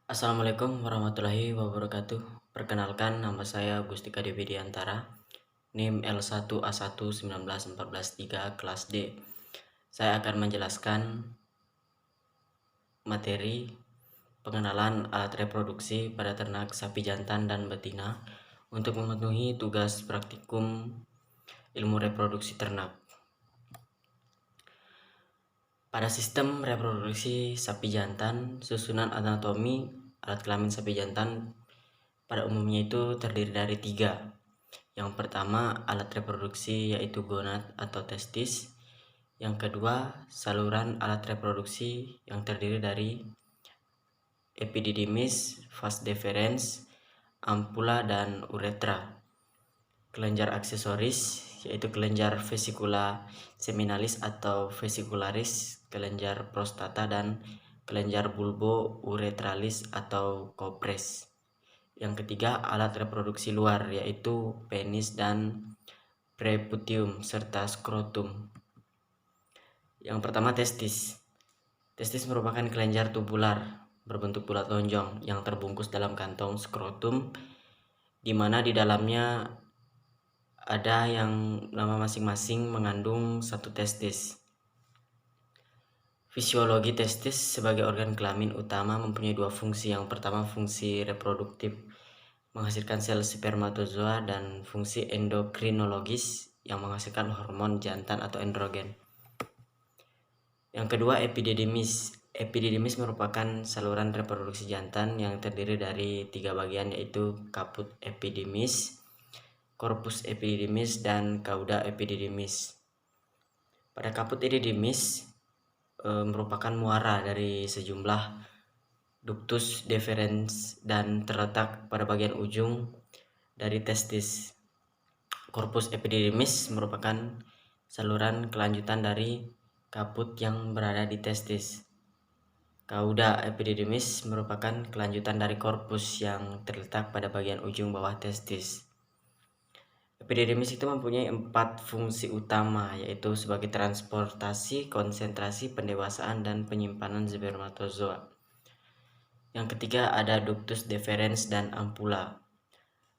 Assalamualaikum warahmatullahi wabarakatuh. Perkenalkan, nama saya Gustika Dewi Diantara, NIM L1A1 19143 kelas D. Saya akan menjelaskan materi pengenalan alat reproduksi pada ternak sapi jantan dan betina untuk memenuhi tugas praktikum ilmu reproduksi ternak. Pada sistem reproduksi sapi jantan, susunan anatomi alat kelamin sapi jantan pada umumnya itu terdiri dari 3. Yang pertama, alat reproduksi yaitu gonad atau testis. Yang kedua, saluran alat reproduksi yang terdiri dari epididymis, vas deferens, ampula, dan uretra. Kelenjar aksesoris yaitu kelenjar vesicula seminalis atau vesicularis, kelenjar prostata, dan kelenjar bulbo uretralis atau kopres. Yang ketiga, alat reproduksi luar yaitu penis dan preputium serta skrotum. Yang pertama, testis. Testis merupakan kelenjar tubular berbentuk bulat lonjong yang terbungkus dalam kantong skrotum, di mana di dalamnya ada yang nama masing-masing mengandung satu testis. Fisiologi testis sebagai organ kelamin utama mempunyai 2 fungsi. Yang pertama, fungsi reproduktif menghasilkan sel spermatozoa, dan fungsi endokrinologis yang menghasilkan hormon jantan atau androgen. Yang kedua, epididymis. Epididymis merupakan saluran reproduksi jantan yang terdiri dari 3 bagian, yaitu kaput epididymis, korpus epididymis, dan cauda epididymis. Pada kaput epididymis merupakan muara dari sejumlah ductus deferens dan terletak pada bagian ujung dari testis. Korpus epididymis merupakan saluran kelanjutan dari kaput yang berada di testis. Cauda epididymis merupakan kelanjutan dari korpus yang terletak pada bagian ujung bawah testis. Epididymis itu mempunyai 4 fungsi utama, yaitu sebagai transportasi, konsentrasi, pendewasaan, dan penyimpanan spermatozoa. Yang ketiga, ada ductus deferens dan ampula.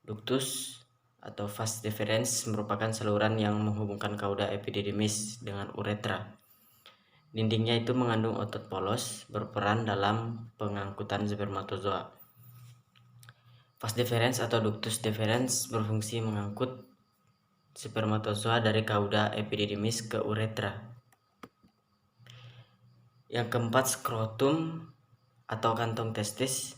Ductus atau vas deferens merupakan saluran yang menghubungkan cauda epididymis dengan uretra. Dindingnya itu mengandung otot polos berperan dalam pengangkutan spermatozoa. Vas deferens atau ductus deferens berfungsi mengangkut spermatozoa dari cauda epididymis ke uretra. Yang keempat, skrotum atau kantong testis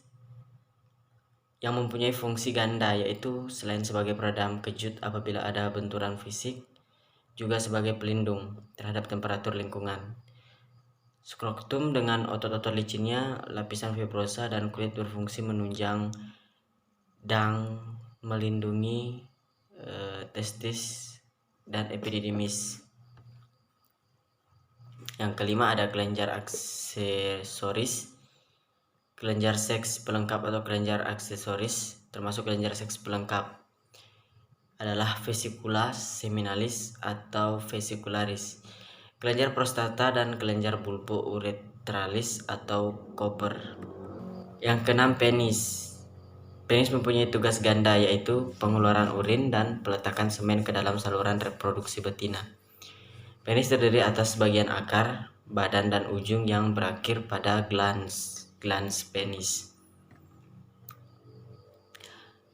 yang mempunyai fungsi ganda, yaitu selain sebagai peredam kejut apabila ada benturan fisik, juga sebagai pelindung terhadap temperatur lingkungan. Skrotum dengan otot-otot licinnya, lapisan fibrosa, dan kulit berfungsi menunjang dan melindungi testis dan epididymis. Yang kelima, ada kelenjar aksesoris. Kelenjar seks pelengkap atau kelenjar aksesoris, termasuk kelenjar seks pelengkap, adalah vesicula seminalis atau vesicularis, kelenjar prostata, dan kelenjar bulbo uretralis atau koper. Yang keenam, penis. Penis mempunyai tugas ganda, yaitu pengeluaran urin dan peletakan semen ke dalam saluran reproduksi betina. Penis terdiri atas bagian akar, badan, dan ujung yang berakhir pada glans penis.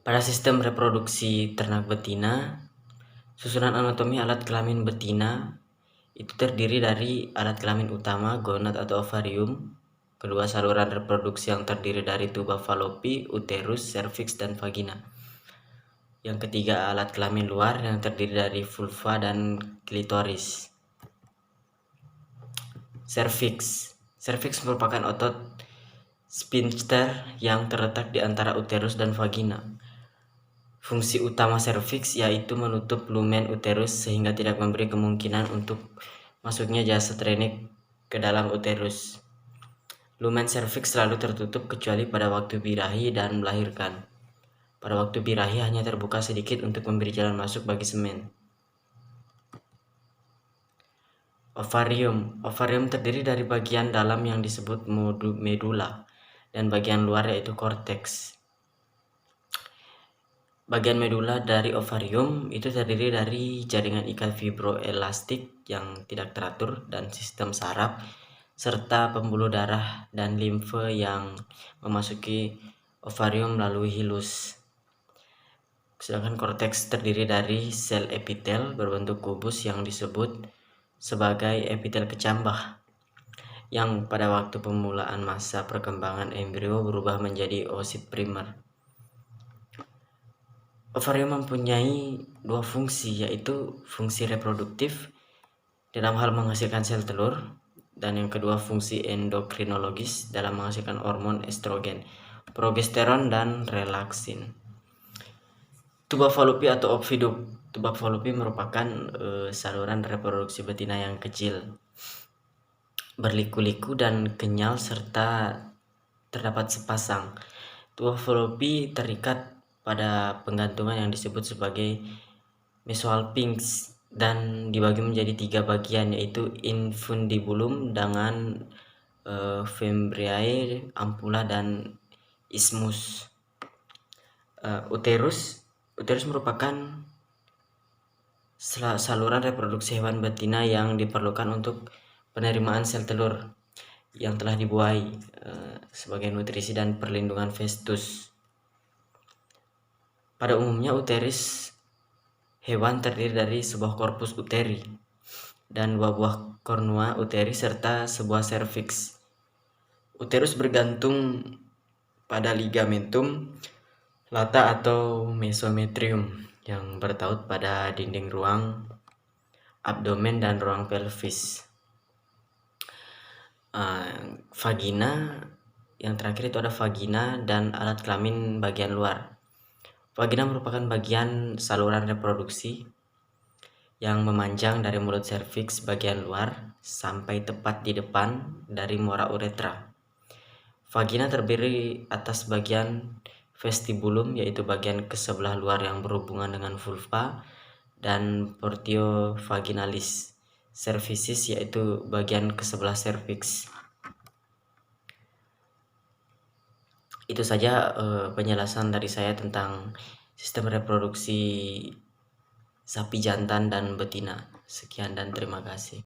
Pada sistem reproduksi ternak betina, susunan anatomi alat kelamin betina itu terdiri dari alat kelamin utama, gonad atau ovarium, kedua saluran reproduksi yang terdiri dari tuba falopi, uterus, serviks, dan vagina. Yang ketiga, alat kelamin luar yang terdiri dari vulva dan klitoris. Serviks merupakan otot sphincter yang terletak di antara uterus dan vagina. Fungsi utama serviks yaitu menutup lumen uterus sehingga tidak memberi kemungkinan untuk masuknya jasad renik ke dalam uterus. Lumen serviks selalu tertutup kecuali pada waktu birahi dan melahirkan. Pada waktu birahi hanya terbuka sedikit untuk memberi jalan masuk bagi semen. Ovarium terdiri dari bagian dalam yang disebut medula. dan bagian luar yaitu korteks. Bagian medula dari ovarium itu terdiri dari jaringan ikat fibroelastik yang tidak teratur dan sistem saraf, serta pembuluh darah dan limfe yang memasuki ovarium melalui hilus. Sedangkan korteks terdiri dari sel epitel berbentuk kubus yang disebut sebagai epitel kecambah, yang pada waktu pemulaan masa perkembangan embrio berubah menjadi oosit primer. Ovarium mempunyai dua fungsi, yaitu fungsi reproduktif dalam hal menghasilkan sel telur, dan yang kedua fungsi endokrinologis dalam menghasilkan hormon estrogen, progesteron, dan relaksin. Tuba Fallopi atau oviduk. Tuba Fallopi merupakan saluran reproduksi betina yang kecil, berliku-liku dan kenyal, serta terdapat sepasang. Tuba Fallopi terikat pada penggantungan yang disebut sebagai mesoalpinx dan dibagi menjadi 3 bagian, yaitu infundibulum dengan fimbriae, ampula, dan isthmus. Uterus merupakan saluran reproduksi hewan betina yang diperlukan untuk penerimaan sel telur yang telah dibuahi sebagai nutrisi dan perlindungan festus. Pada umumnya uterus hewan terdiri dari sebuah korpus uteri dan 2 buah kornua uteri serta sebuah serviks. Uterus bergantung pada ligamentum lata atau mesometrium yang bertaut pada dinding ruang abdomen dan ruang pelvis. Vagina, yang terakhir itu ada vagina dan alat kelamin bagian luar. Vagina merupakan bagian saluran reproduksi yang memanjang dari mulut serviks bagian luar sampai tepat di depan dari muara uretra. Vagina terdiri atas bagian vestibulum, yaitu bagian ke sebelah luar yang berhubungan dengan vulva, dan portio vaginalis cervicis, yaitu bagian ke sebelah serviks. Itu saja penjelasan dari saya tentang sistem reproduksi sapi jantan dan betina. Sekian dan terima kasih.